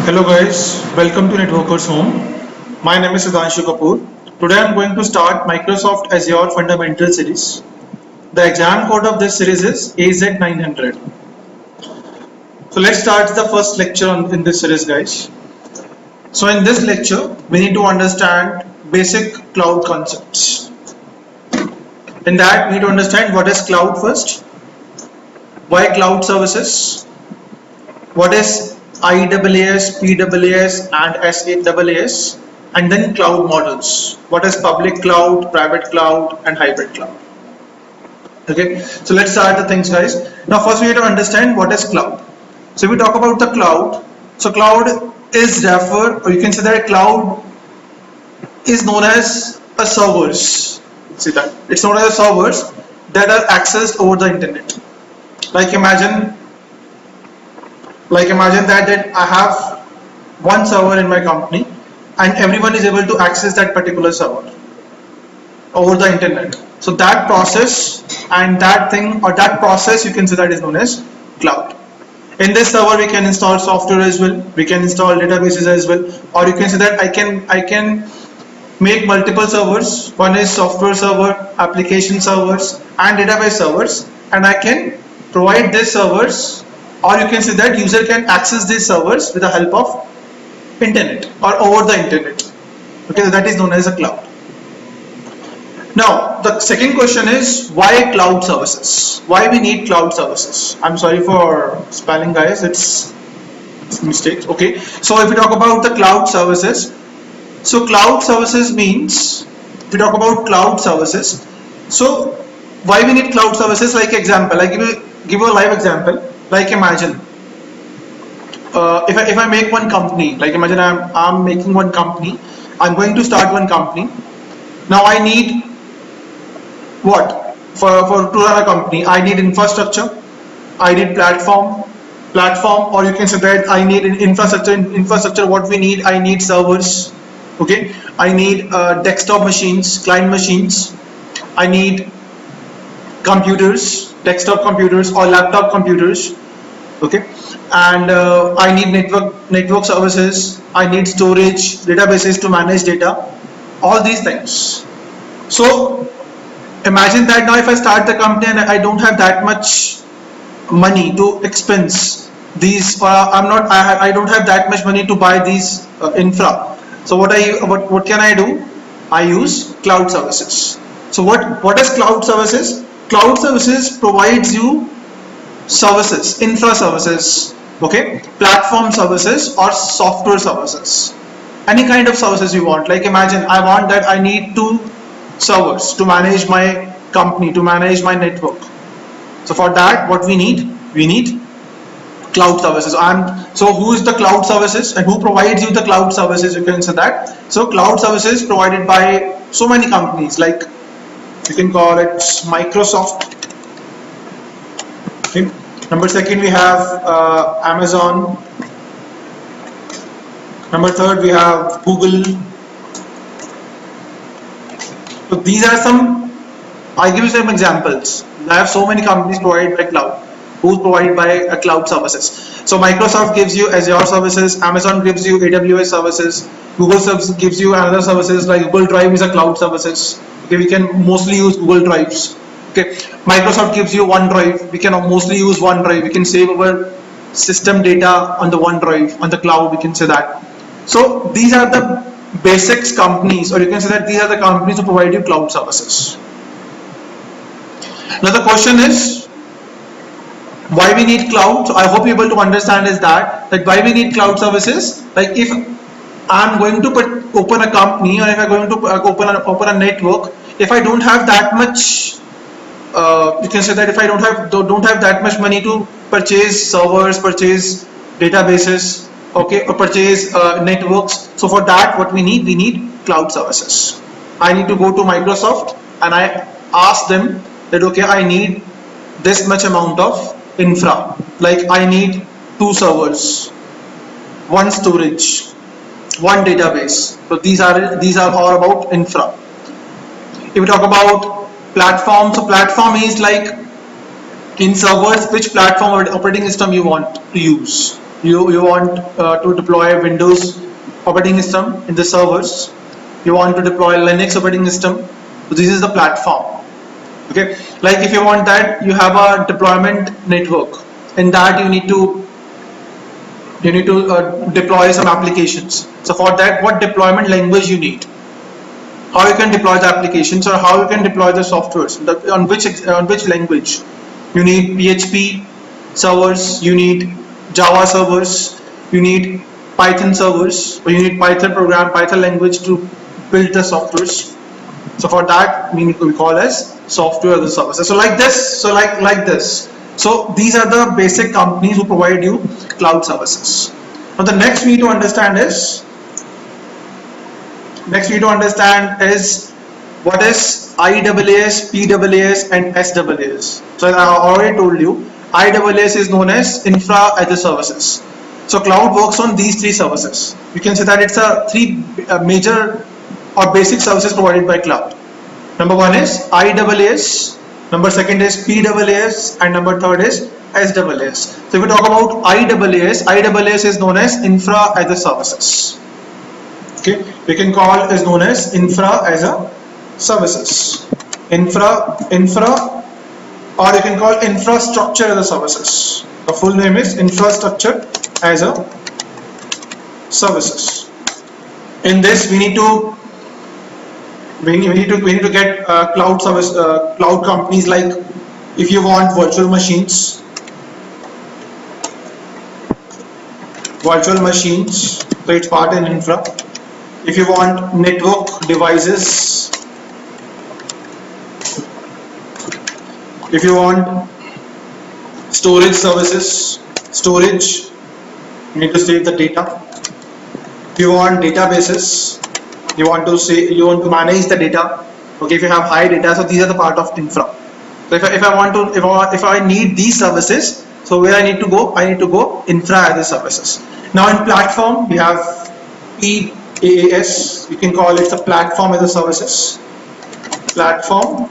Hello guys, welcome to Networkers Home. My name is Sudhanshu Kapoor. Today I am going to start Microsoft Azure Fundamental Series. The exam code of this series is AZ900. So let's start the first lecture in this series, guys. So in this lecture, we need to understand basic cloud concepts. In that, we need to understand what is cloud first, why cloud services, what is IaaS, PaaS and SaaS, and then cloud models. What is public cloud, private cloud and hybrid cloud. Okay, so let's start the things, guys. Now first we have to understand what is cloud. So if we talk about the cloud, so cloud is referred, or you can say that cloud is known as a servers. See that? It's known as servers that are accessed over the internet. Like imagine that I have one server in my company and everyone is able to access that particular server over the internet. So that process and that thing or that process, you can say that is known as cloud. In this server we can install software as well, we can install databases as well, or you can say that I can make multiple servers. One is software server, application servers and database servers, and I can provide these servers, or you can say that user can access these servers with the help of internet or over the internet. Okay, so that is known as a cloud. Now the second question is, why cloud services? Why we need cloud services? I'm sorry for spelling, guys, it's mistakes. Okay, so if we talk about the cloud services, so cloud services means, if we talk about cloud services, so why we need cloud services? Like example, I give you a live example. Like imagine if I make one company, like imagine I'm making one company, I'm going to start one company. Now I need what? For to run a company, I need infrastructure, I need platform, or you can say that I need infrastructure. What we need, I need servers. Okay, I need desktop machines, client machines, I need computers, desktop computers or laptop computers. Okay, and I need network services, I need storage, databases to manage data, all these things. So imagine that now if I start the company and I don't have that much money to expense these, I don't have that much money to buy these infra. So what can I do? I use cloud services. So what is cloud services? Cloud services provides you services, infra services, okay, platform services or software services, any kind of services you want. Like imagine I want that I need 2 servers to manage my company, to manage my network. So for that, what we need cloud services. And so who is the cloud services and who provides you the cloud services? You can say that. So cloud services provided by so many companies, like you can call it Microsoft. Okay. Number second, we have Amazon. Number third, we have Google. So these are some, I'll give you some examples. I have so many companies provided by cloud, who's provided by a cloud services. So Microsoft gives you Azure services, Amazon gives you AWS services, Google gives you another services like Google Drive is a cloud services. Okay, we can mostly use Google Drives. Okay, Microsoft gives you OneDrive. We can mostly use OneDrive. We can save our system data on the OneDrive, on the cloud, we can say that. So these are the basics companies, or you can say that these are the companies who provide you cloud services. Now the question is, why we need cloud? So I hope you're able to understand is that why we need cloud services. Like if I'm going to open a company, or if I'm going to open a network, if I don't have that much, you can say that if I don't have that much money to purchase servers, purchase databases, okay, or purchase networks. So for that, what we need cloud services. I need to go to Microsoft and I ask them that okay, I need this much amount of infra. Like I need 2 servers, 1 storage, 1 database. So these are all about infra. If we talk about platform, so platform is like in servers, which platform or operating system you want to use. You want to deploy Windows operating system in the servers. You want to deploy Linux operating system. So this is the platform. Okay, like if you want that, you have a deployment network. In that you need to deploy some applications. So for that, what deployment language you need? How you can deploy the applications, or how you can deploy the softwares? On which language? You need PHP servers. You need Java servers. You need Python servers, or you need Python language to build the softwares. So for that, we call as software as a service. So like this. So like this. So these are the basic companies who provide you cloud services. Now the next we need to understand is what is IaaS, PaaS, and SaaS. So I already told you, IaaS is known as infra as a services. So cloud works on these three services. You can say that it's a three major or basic services provided by cloud. Number one is IaaS, number second is PaaS, and number third is SaaS. So if we talk about IaaS is known as infra as a services. Okay, we can call is known as infra as a services. Infra, or you can call infrastructure as a services. The full name is infrastructure as a services. In this, we need to get cloud service, cloud companies. Like if you want virtual machines, so it's part in infra. If you want network devices, if you want storage services, you need to save the data. If you want databases, you want to manage the data. Okay, if you have high data, so these are the part of infra. So if I need these services, so where I need to go? I need to go infra as a services. Now in platform, we have PaaS. You can call it the platform as a services. Platform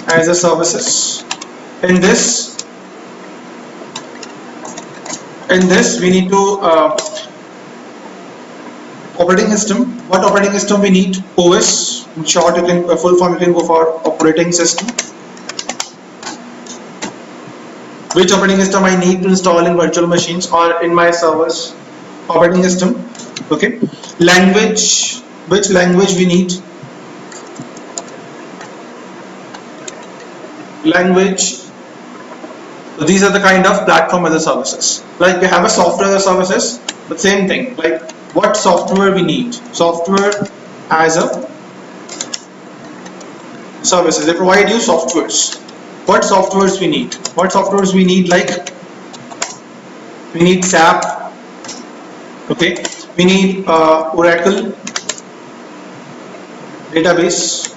as a services. In this we need to operating system. What operating system we need? OS. In short, you can full form you can go for operating system. Which operating system I need to install in virtual machines or in my servers? Operating system. Okay. Language. Which language we need? Language. So these are the kind of platform as a services. Like we have a software as a services, but same thing. Like what software we need? Software as a services. They provide you softwares. What softwares we need? Like we need SAP. Okay. We need Oracle database.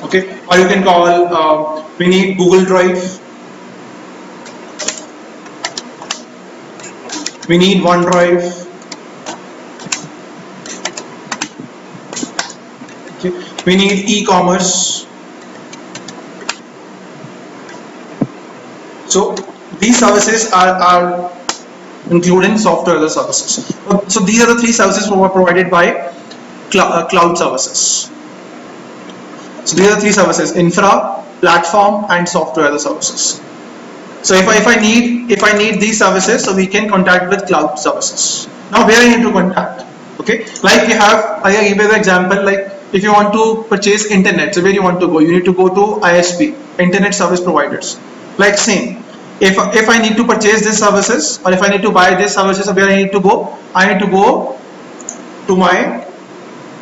Okay. Or you can call we need Google Drive. We need OneDrive. Okay. We need e-commerce. So these services are including software as a services. So these are the three services provided by cloud services. So these are the three services: infra, platform, and software as a services. So if I need these services, so we can contact with cloud services. Now where I need to contact? Okay, like we have, I give you the example, like if you want to purchase internet, so where you want to go? You need to go to ISP, internet service providers. Like same, if I need to purchase these services, or if I need to buy these services, so where I need to go? I need to go to my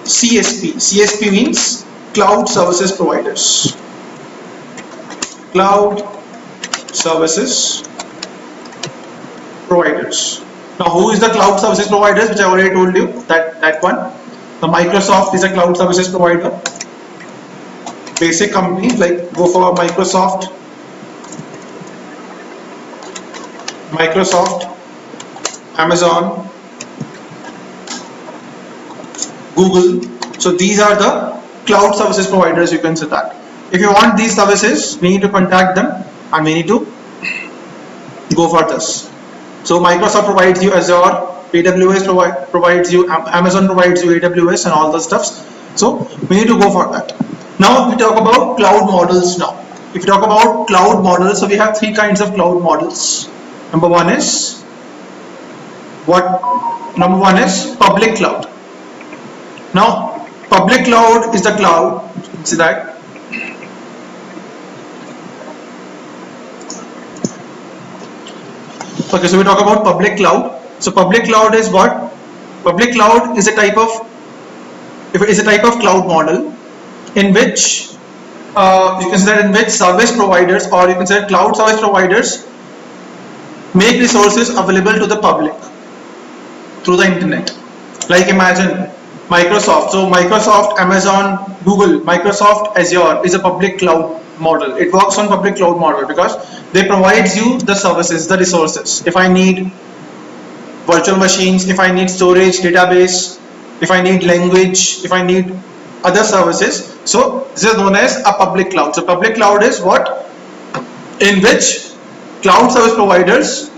CSP. CSP means cloud services providers. Cloud services providers. Now who is the cloud services providers, which I already told you, that one. The Microsoft is a cloud services provider. Basic companies, like go for Microsoft, Amazon, Google. So these are the cloud services providers, you can say that. If you want these services, we need to contact them, and we need to go for this. So Microsoft provides you Azure, AWS provides you, Amazon provides you AWS and all those stuffs. So we need to go for that. Now we talk about cloud models now. If you talk about cloud models, so we have three kinds of cloud models. Number one is public cloud. Now public cloud is the cloud, see that. Okay, so we talk about public cloud. So public cloud is what? Public cloud is a type of cloud model in which you can say that in which service providers, or you can say cloud service providers, make resources available to the public through the internet. Like imagine Microsoft. So Microsoft, Amazon, Google, Microsoft Azure is a public cloud model. It works on public cloud model because they provide you the services, the resources. If I need virtual machines, if I need storage, database, if I need language, if I need other services, so this is known as a public cloud. So public cloud is what? In which cloud service providers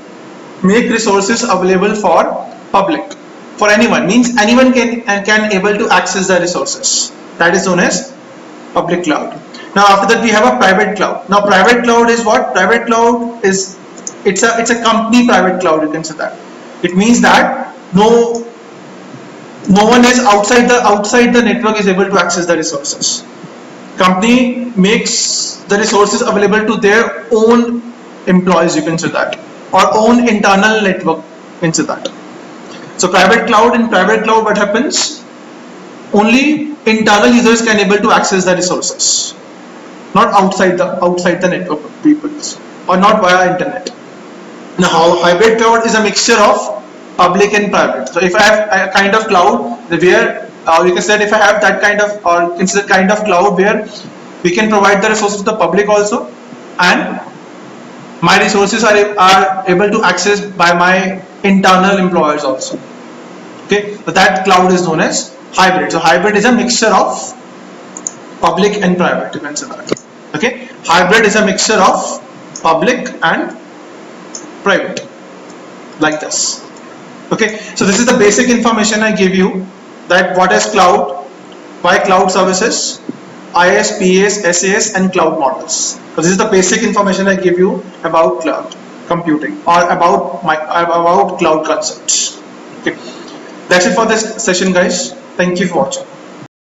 make resources available for public, for anyone, means anyone can able to access the resources. That is known as public cloud. Now after that we have a private cloud. Now private cloud is what? Private cloud is it's a company private cloud, you can say that. It means that no one is outside the network is able to access the resources. Company makes the resources available to their own employees, you can say that, or own internal network, you can say that. So private cloud, in private cloud what happens? Only internal users can able to access the resources, not outside the network of people, or not via internet. Now hybrid cloud is a mixture of public and private. So if I have a kind of cloud where you can say that if I have that kind of, or consider kind of cloud where we can provide the resources to the public also, and my resources are able to access by my internal employers also. Okay, so that cloud is known as hybrid. So hybrid is a mixture of public and private, you can say that. Okay, hybrid is a mixture of public and private, like this. Okay, so this is the basic information I give you, that what is cloud, why cloud services, IaaS, PaaS, SaaS and cloud models. So this is the basic information I give you about cloud computing, or about cloud concepts. Okay, that's it for this session guys. Thank you for watching.